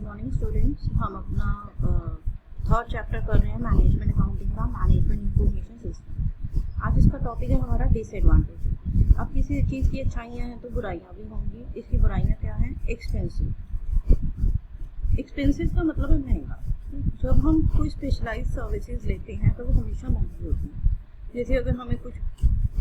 Morning students. हम अपना third chapter कर रहे हैं मैनेजमेंट अकाउंटिंग का, मैनेजमेंट इंफॉर्मेशन सिस्टम। आज इसका टॉपिक है हमारा डिसएडवांटेज। अब किसी चीज़ की अच्छाइयाँ हैं तो बुराइयाँ भी होंगी। इसकी बुराइयाँ क्या हैं? एक्सपेंसिव। एक्सपेंसिव का मतलब है महंगा। जब हम कोई स्पेशलाइज सर्विसेज लेते हैं तो वो हमेशा महंगी होती है। जैसे अगर हमें कुछ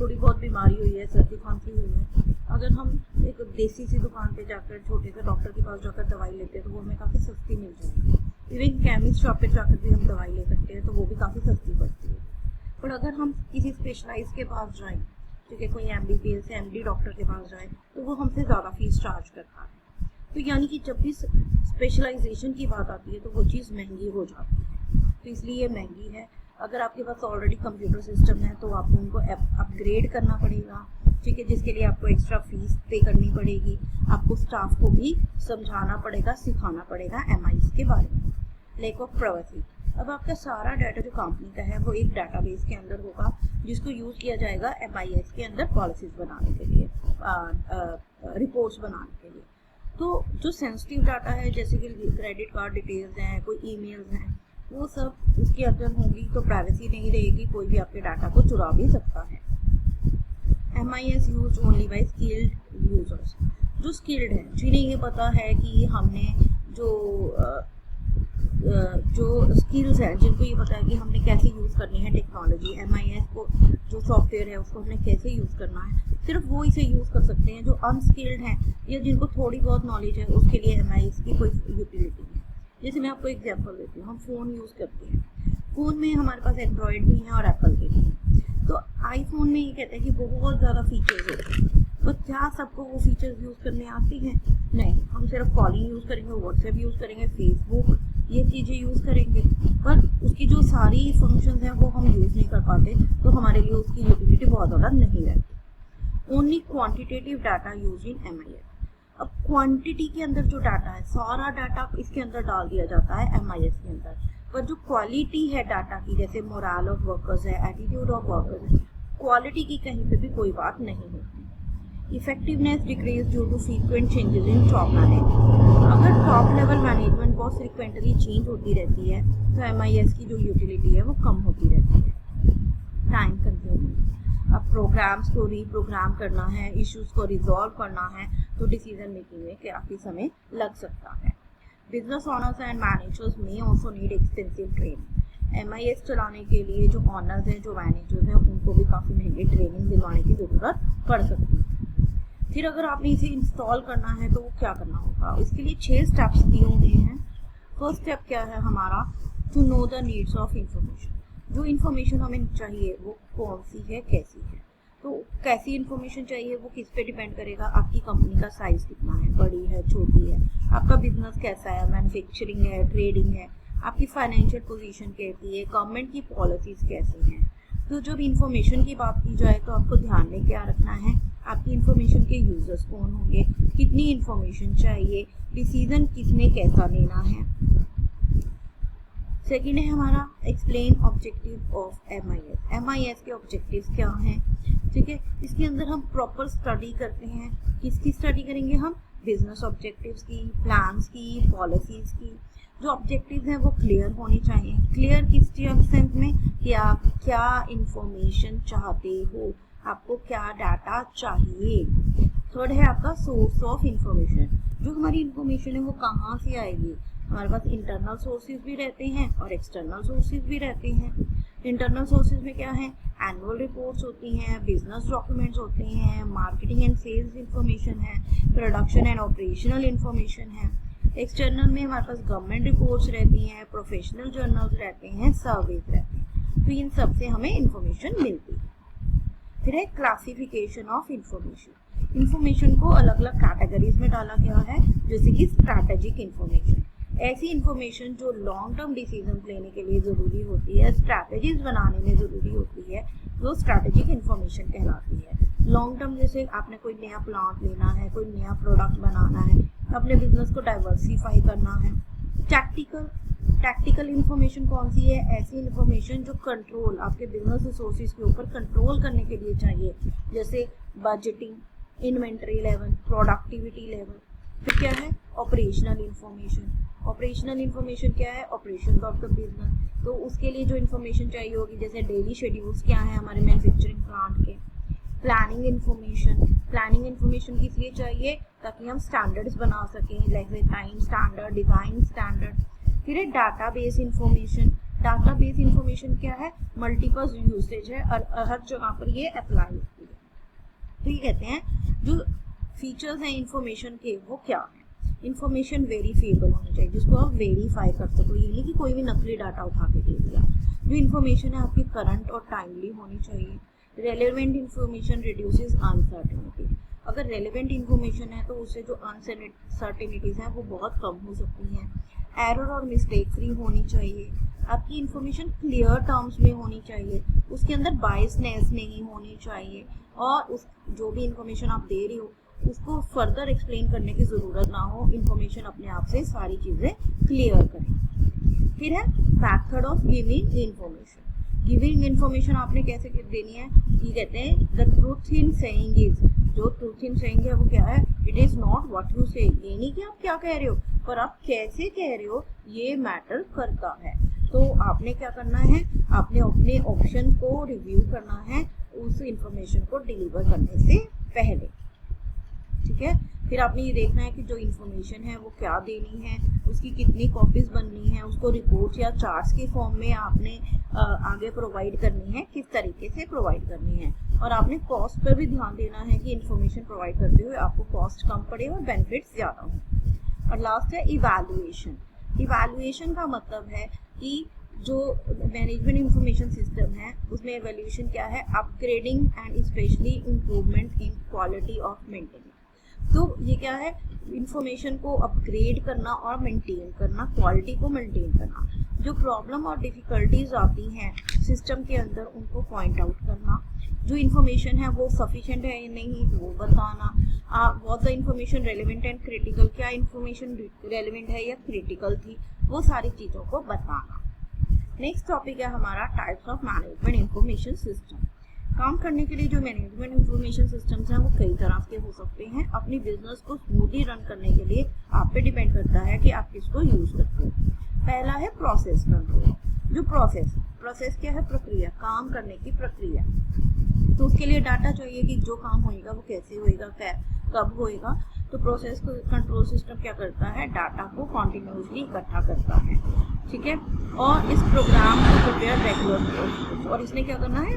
थोड़ी बहुत बीमारी हुई है, सर्दी खांसी हुई है, अगर हम एक देसी सी दुकान पे जाकर छोटे से डॉक्टर के पास जाकर दवाई लेते हैं तो वो हमें काफ़ी सस्ती मिल जाएगी। इवन केमिस्ट शॉप पे जाकर भी हम दवाई ले सकते हैं तो वो भी काफ़ी सस्ती पड़ती है। पर अगर हम किसी स्पेशलाइज के पास जाएँ, ठीक है, कोई MBBS या MD डॉक्टर के पास जाए तो वो हमसे ज़्यादा फीस चार्ज करता है। तो यानी कि जब भी स्पेशलाइजेशन की बात आती है तो वो चीज़ महंगी हो जाती है, तो इसलिए ये महंगी है। अगर आपके पास ऑलरेडी कंप्यूटर सिस्टम है तो आपको उनको अपग्रेड करना पड़ेगा, ठीक है, जिसके लिए आपको एक्स्ट्रा फीस पे करनी पड़ेगी। आपको स्टाफ को भी समझाना पड़ेगा, सिखाना पड़ेगा MIS के बारे में। Lack of privacy. अब आपका सारा डाटा जो कंपनी का है वो एक डाटाबेस के अंदर होगा जिसको यूज़ किया जाएगा MIS के अंदर पॉलिसीज बनाने के लिए, रिपोर्ट्स बनाने के लिए। तो जो सेंसिटिव डाटा है जैसे कि क्रेडिट कार्ड डिटेल्स हैं, कोई ईमेल्स हैं, वो सब उसके अंदर होंगी तो प्राइवेसी नहीं रहेगी, कोई भी आपके डाटा को चुरा भी सकता है। MIS use only by skilled users. जो स्किल्ड हैं, जिन्हें ये पता है कि हमने जो स्किल्स हैं, जिनको ये पता है कि हमने कैसे यूज़ करनी है टेक्नोलॉजी, MIS को जो सॉफ्टवेयर है उसको हमने कैसे यूज़ करना है, सिर्फ वो इसे यूज़ कर सकते हैं। जो अनस्किल्ड हैं या जिनको थोड़ी बहुत नॉलेज है उसके लिए MIS की कोई यूटिलिटी नहीं है। जैसे मैं आपको एग्जांपल देती हूँ, हम फ़ोन यूज़ करते हैं, फ़ोन में हमारे पास एंड्रॉयड भी है और एप्पल के भी है। तो आईफोन में ये कहते हैं कि बहुत ज़्यादा फीचर्स होते हैं, तो क्या सबको वो फीचर्स यूज़ करने आती हैं? नहीं, हम सिर्फ कॉलिंग यूज़ करेंगे, व्हाट्सएप यूज़ करेंगे, फेसबुक, ये चीज़ें यूज़ करेंगे, पर उसकी जो सारी फंक्शंस हैं वो हम यूज़ नहीं कर पाते, तो हमारे लिए उसकी यूटिलिटी बहुत ज़्यादा नहीं रहती। Only quantitative data use in MIS। अब क्वांटिटी के अंदर जो डाटा है, सारा डाटा इसके अंदर डाल दिया जाता है MIS के अंदर, पर जो क्वालिटी है डाटा की, जैसे मोरल ऑफ वर्कर्स है, एटीट्यूड ऑफ वर्कर्स है, क्वालिटी की कहीं पे भी कोई बात नहीं होती। Effectiveness decrease due to frequent changes in top management. अगर टॉप लेवल मैनेजमेंट बहुत फ्रीक्वेंटली चेंज होती रहती है तो MIS की जो यूटिलिटी है वो कम होती रहती है। Time consuming. अब प्रोग्राम्स को रीप्रोग्राम करना है, इश्यूज को रिजॉल्व करना है, तो डिसीजन मेकिंग में काफ़ी समय लग सकता है। बिजनेस ओनर्स एंड मैनेजर्स में also need extensive training. MIS चलाने के लिए जो ऑनर्स हैं, जो मैनेजर्स हैं, उनको भी काफ़ी महंगी ट्रेनिंग दिलवाने की ज़रूरत पड़ सकती है। फिर अगर आपने इसे इंस्टॉल करना है तो क्या करना होगा? इसके लिए 6 स्टेप्स दिए हुए हैं। फर्स्ट स्टेप क्या है हमारा? To know the needs of information. जो इन्फॉर्मेशन हमें चाहिए वो कौन सी है, कैसी है। तो कैसी इन्फॉर्मेशन चाहिए वो किस पे डिपेंड करेगा? आपकी कंपनी का साइज कितना है, बड़ी है, छोटी है, आपका बिजनेस कैसा है, मैन्युफैक्चरिंग है, ट्रेडिंग है, आपकी फाइनेंशियल पोजीशन कैसी है, गवर्नमेंट की पॉलिसीज कैसी हैं। तो जब इन्फॉर्मेशन की बात की जाए तो आपको ध्यान में क्या रखना है? आपकी इन्फॉर्मेशन के यूजर्स कौन होंगे, कितनी इन्फॉर्मेशन चाहिए, डिसीजन किसने कैसा लेना है। सेकेंड है हमारा एक्सप्लेन ऑब्जेक्टिव ऑफ MIS के ऑब्जेक्टिव्स क्या हैं, ठीक है। इसके अंदर हम प्रॉपर स्टडी करते हैं। किसकी स्टडी करेंगे हम? बिजनेस ऑब्जेक्टिव्स की, प्लान्स की, पॉलिसीज की। जो ऑब्जेक्टिव्स हैं वो क्लियर होने चाहिए। क्लियर किस सेंस में कि आप क्या इंफॉर्मेशन चाहते हो, आपको क्या डाटा चाहिए। थर्ड है आपका सोर्स ऑफ इंफॉर्मेशन। जो हमारी इंफॉर्मेशन है वो कहाँ से आएगी? हमारे पास इंटरनल सोर्सेज भी रहते हैं और एक्सटर्नल सोर्सेज भी रहते हैं। इंटरनल सोर्सेज में क्या है? एनुअल रिपोर्ट्स होती हैं, बिजनेस डॉक्यूमेंट्स होते हैं, मार्केटिंग एंड सेल्स इंफॉर्मेशन है, प्रोडक्शन एंड ऑपरेशनल इंफॉर्मेशन है। एक्सटर्नल में हमारे पास गवर्नमेंट रिपोर्ट्स रहती हैं, प्रोफेशनल जर्नल्स रहते हैं, सर्वेज रहते हैं। तो इन सब से हमें इंफॉर्मेशन मिलती है। फिर है क्लासिफिकेशन ऑफ इंफॉर्मेशन। इंफॉर्मेशन को अलग अलग कैटेगरीज में डाला गया है, जैसे कि स्ट्रैटेजिक इंफॉर्मेशन, ऐसी इंफॉर्मेशन जो लॉन्ग टर्म डिसीजन लेने के लिए ज़रूरी होती है, स्ट्रैटेजीज बनाने में ज़रूरी होती है, वो स्ट्रैटेजिक इंफॉर्मेशन कहलाती है। लॉन्ग टर्म जैसे आपने कोई नया प्लांट लेना है, कोई नया प्रोडक्ट बनाना है, अपने बिजनेस को डाइवर्सिफाई करना है। टैक्टिकल इंफॉर्मेशन कौन सी है? ऐसी इंफॉर्मेशन जो कंट्रोल, आपके बिजनेस रिसोर्सेज के ऊपर कंट्रोल करने के लिए चाहिए, जैसे budgeting, inventory level, productivity level. फिर क्या है? Operational information. ऑपरेशनल इंफॉर्मेशन क्या है? Operation of the business. तो उसके लिए जो इन्फॉर्मेशन चाहिए होगी, जैसे डेली शेड्यूल्स क्या है हमारे मैन्युफैक्चरिंग प्लांट के। Planning information. प्लानिंग इंफॉर्मेशन किस लिए चाहिए? ताकि हम स्टैंडर्ड्स बना सकें, जैसे टाइम स्टैंडर्ड, डिजाइन स्टैंडर्ड। फिर है डाटाबेस इंफॉर्मेशन। डाटाबेस इंफॉर्मेशन क्या है? मल्टीपल यूसेज है और हर जगह पर ये अप्लाई होती है। तो ये कहते हैं जो फीचर्स हैं इंफॉर्मेशन के वो क्या है? इंफॉर्मेशन वेरीफिएबल होनी चाहिए, जिसको आप वेरीफाई कर सको। ये नहीं कि कोई भी नकली डाटा उठा के दे दिया। जो इन्फॉर्मेशन है आपकी करंट और टाइमली होनी चाहिए। Relevant information reduces uncertainty. अगर रेलेवेंट इंफॉर्मेशन है तो उससे जो अनसर्टेनिटीज हैं वो बहुत कम हो सकती हैं। एरर और मिस्टेक फ्री होनी चाहिए। आपकी इंफॉर्मेशन क्लियर टर्म्स में होनी चाहिए, उसके अंदर बायसनेस नहीं होनी चाहिए, और उस जो भी इंफॉर्मेशन आप दे रही हो उसको फर्दर एक्सप्लेन करने की ज़रूरत ना हो। इंफॉर्मेशन अपने आप से सारी चीज़ें क्लियर करें। फिर है method of giving information. Giving information आपने कैसे देनी है? ये कहते हैं the truth in saying is. जो ट्रूथ इन सेइंग है वो क्या है? It is not what you से। ये नहीं कि आप क्या कह रहे हो, पर आप कैसे कह रहे हो ये मैटर करता है। तो आपने क्या करना है? आपने अपने ऑप्शन को रिव्यू करना है उस इंफॉर्मेशन को डिलीवर करने से पहले, ठीक है। फिर आपने ये देखना है कि जो इन्फॉर्मेशन है वो क्या देनी है, उसकी कितनी कॉपीज बननी है, उसको रिपोर्ट या चार्ट्स के फॉर्म में आपने आगे प्रोवाइड करनी है, किस तरीके से प्रोवाइड करनी है। और आपने कॉस्ट पर भी ध्यान देना है कि इन्फॉर्मेशन प्रोवाइड करते हुए आपको कॉस्ट कम पड़े और बेनिफिट्स ज़्यादा हो। और लास्ट है इवैल्यूएशन। इवैल्यूएशन का मतलब है कि जो मैनेजमेंट इंफॉर्मेशन सिस्टम है उसमें इवैल्यूएशन क्या है? Upgrading and specially improvement in quality of maintenance. तो ये क्या है? इंफॉर्मेशन को अपग्रेड करना और मेंटेन करना, क्वालिटी को मेंटेन करना। जो प्रॉब्लम और डिफिकल्टीज आती हैं सिस्टम के अंदर उनको पॉइंट आउट करना। जो इन्फॉर्मेशन है वो सफिशिएंट है या नहीं वो बताना। What the information relevant and critical. क्या इन्फॉर्मेशन रेलेवेंट है या क्रिटिकल थी, वो सारी चीज़ों को बताना। नेक्स्ट टॉपिक है हमारा types of management information system. काम करने के लिए जो मैनेजमेंट इंफॉर्मेशन सिस्टम्स हैं वो कई तरह के हो सकते हैं। अपनी बिजनेस को स्मूथली रन करने के लिए आप पे डिपेंड करता है कि आप किसको यूज करते हो। पहला है प्रोसेस कंट्रोल। जो प्रोसेस क्या है? प्रक्रिया, काम करने की प्रक्रिया। तो उसके लिए डाटा चाहिए कि जो काम होएगा वो कैसे होएगा, कब होएगा। तो प्रोसेस कंट्रोल सिस्टम क्या करता है? डाटा को कॉन्टिन्यूसली इकट्ठा करता है, ठीक है। और इस प्रोग्राम को प्रिपेयर रेगुलर रिपोर्ट्स, और इसने क्या करना है?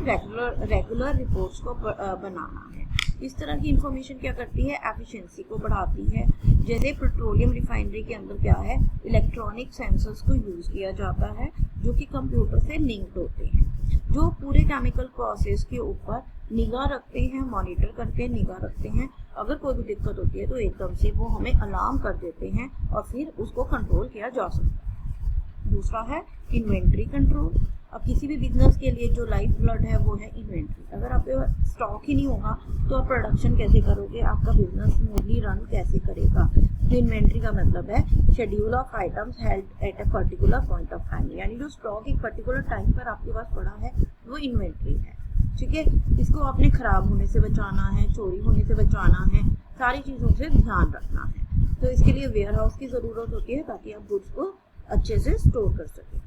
रेगुलर रिपोर्ट्स को बनाना है। इस तरह की इंफॉर्मेशन क्या करती है? एफिशिएंसी को बढ़ाती है। जैसे पेट्रोलियम रिफाइनरी के अंदर क्या है? इलेक्ट्रॉनिक सेंसर्स को यूज किया जाता है जो कि कंप्यूटर से लिंक्ड होते हैं, जो पूरे केमिकल प्रोसेस के ऊपर निगाह रखते हैं, मॉनिटर करके निगाह रखते हैं। अगर कोई भी दिक्कत होती है तो एकदम से वो हमें अलार्म कर देते हैं और फिर उसको कंट्रोल किया जा सकता है। दूसरा है इन्वेंट्री कंट्रोल। अब किसी भी बिजनेस के लिए जो लाइफ ब्लड है वो है इन्वेंट्री। अगर आपके स्टॉक ही नहीं होगा तो आप प्रोडक्शन कैसे करोगे, आपका बिजनेस स्मूथली रन कैसे करेगा। तो इन्वेंट्री का मतलब है schedule of items held at a particular point of time, यानी जो स्टॉक एक पर्टिकुलर टाइम पर आपके पास पड़ा है वो इन्वेंट्री है, ठीक है। इसको आपने खराब होने से बचाना है, चोरी होने से बचाना है, सारी चीज़ों से ध्यान रखना है। तो इसके लिए वेयर हाउस की ज़रूरत होती है ताकि आप गुड्स को अच्छे से स्टोर कर सकें।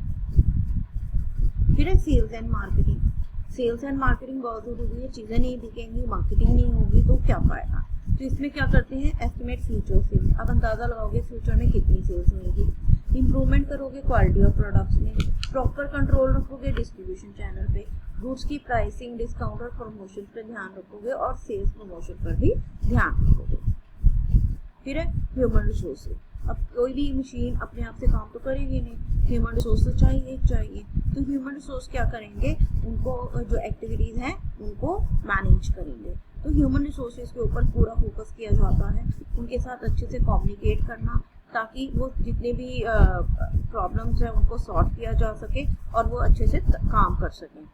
फिर है sales and marketing. Sales and marketing बहुत जरूरी है। चीज़ें नहीं बिकेंगी, मार्केटिंग नहीं होगी तो क्या फायदा। तो इसमें क्या करते हैं? Estimate future sales. आप अंदाज़ा लगाओगे फ्यूचर में कितनी सेल्स मिलेगी। इंप्रूवमेंट करोगे क्वालिटी ऑफ प्रोडक्ट्स में। प्रॉपर कंट्रोल रखोगे डिस्ट्रीब्यूशन चैनल पे। गुड्स की प्राइसिंग, डिस्काउंट और प्रमोशन पर ध्यान रखोगे और सेल्स प्रमोशन पर भी ध्यान रखोगे। फिर है ह्यूमन रिसोर्सेज। अब कोई भी मशीन अपने आप से काम तो करेगी नहीं, ह्यूमन रिसोर्स तो चाहिए। तो ह्यूमन रिसोर्स क्या करेंगे? उनको जो एक्टिविटीज़ हैं उनको मैनेज करेंगे। तो ह्यूमन रिसोर्सेज के ऊपर पूरा फोकस किया जाता है, उनके साथ अच्छे से कम्युनिकेट करना ताकि वो जितने भी प्रॉब्लम्स हैं उनको सॉल्व किया जा सके और वो अच्छे से काम कर सकें,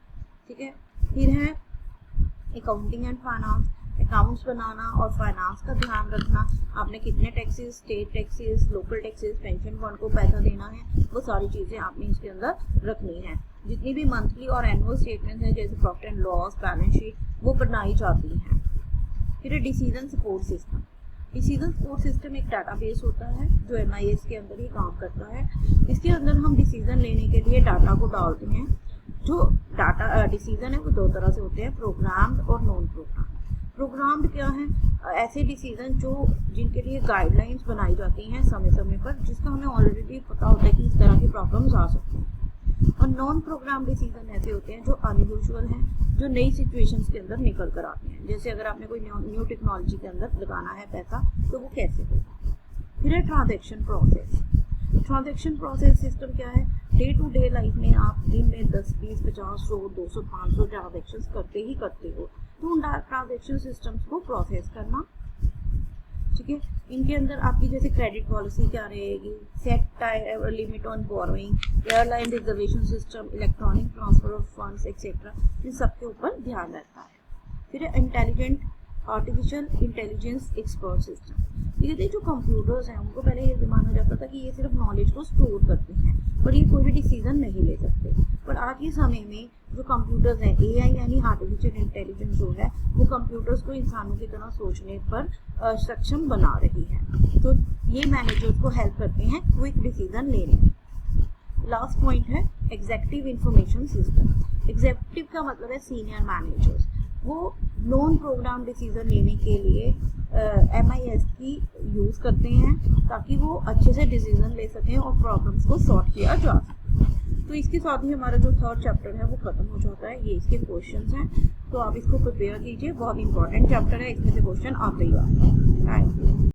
ठीक है। फिर है अकाउंटिंग एंड फाइनेंस। अकाउंट्स बनाना और फाइनेंस का ध्यान रखना। आपने कितने taxes, state taxes, local taxes, pension fund को पैसा देना है, वो सारी चीज़ें आपने इसके अंदर रखनी है। जितनी भी मंथली और एनुअल स्टेटमेंट हैं जैसे profit and loss, balance sheet, वो बनाई जाती हैं। फिर decision support system. Decision support system एक डाटाबेस होता है जो MIS के अंदर ही काम करता है। इसके अंदर हम डिसीजन लेने के लिए डाटा को डालते हैं। जो डाटा डिसीजन है वो दो तरह से होते हैं, प्रोग्राम्ड और नॉन प्रोग्राम्ड। प्रोग्राम्ड क्या है? ऐसे डिसीजन जिनके लिए गाइडलाइंस बनाई जाती हैं समय समय पर, जिसका हमें ऑलरेडी पता होता है कि इस तरह की प्रॉब्लम्स आ सकती हैं। और नॉन प्रोग्राम डिसीजन ऐसे होते हैं जो अनयूजुअल हैं, जो नई सिचुएशंस के अंदर निकल कर आते हैं। जैसे अगर आपने कोई न्यू टेक्नोलॉजी के अंदर लगाना है पैसा, तो वो कैसे होगा। फिर है transaction process. Transaction process system क्या है? डे टू डे लाइफ में आप दिन में 10, 20, 50, 100, 200, 500 ट्रांजैक्शंस करते हो, तो उन ट्रांजैक्शन सिस्टम्स को प्रोसेस करना, ठीक है। इनके अंदर आपकी जैसे क्रेडिट पॉलिसी क्या रहेगी, set limit on borrowing, airline reservation system, electronic transfer of funds etcetera, इन सब के ऊपर ध्यान रहता है। फिर intelligent artificial intelligence expert system. ये जो कंप्यूटर्स हैं उनको पहले ये माना जाता था कि ये सिर्फ नॉलेज को स्टोर करते हैं, पर ये कोई भी डिसीजन नहीं ले सकते। पर आज के समय में जो कंप्यूटर्स हैं, AI यानी आर्टिफिशियल इंटेलिजेंस जो है, वो कंप्यूटर्स को इंसानों की तरह सोचने पर सक्षम बना रही है। तो ये मैनेजर्स को हेल्प करते हैं क्विक डिसीजन लेने में। लास्ट पॉइंट है एग्जीक्यूटिव इंफॉर्मेशन सिस्टम। एग्जीक्यूटिव का मतलब है सीनियर मैनेजर्स। वो नॉन प्रोग्राम डिसीजन लेने के लिए MIS की यूज़ करते हैं ताकि वो अच्छे से डिसीजन ले सकें और प्रॉब्लम्स को सॉल्व किया जा सके। तो इसके साथ ही हमारा जो थर्ड चैप्टर है वो खत्म हो जाता है। ये इसके क्वेश्चंस हैं, तो आप इसको प्रिपेयर कीजिए। बहुत इंपॉर्टेंट चैप्टर है, इसमें से क्वेश्चन आते ही आते हैं। Thank you.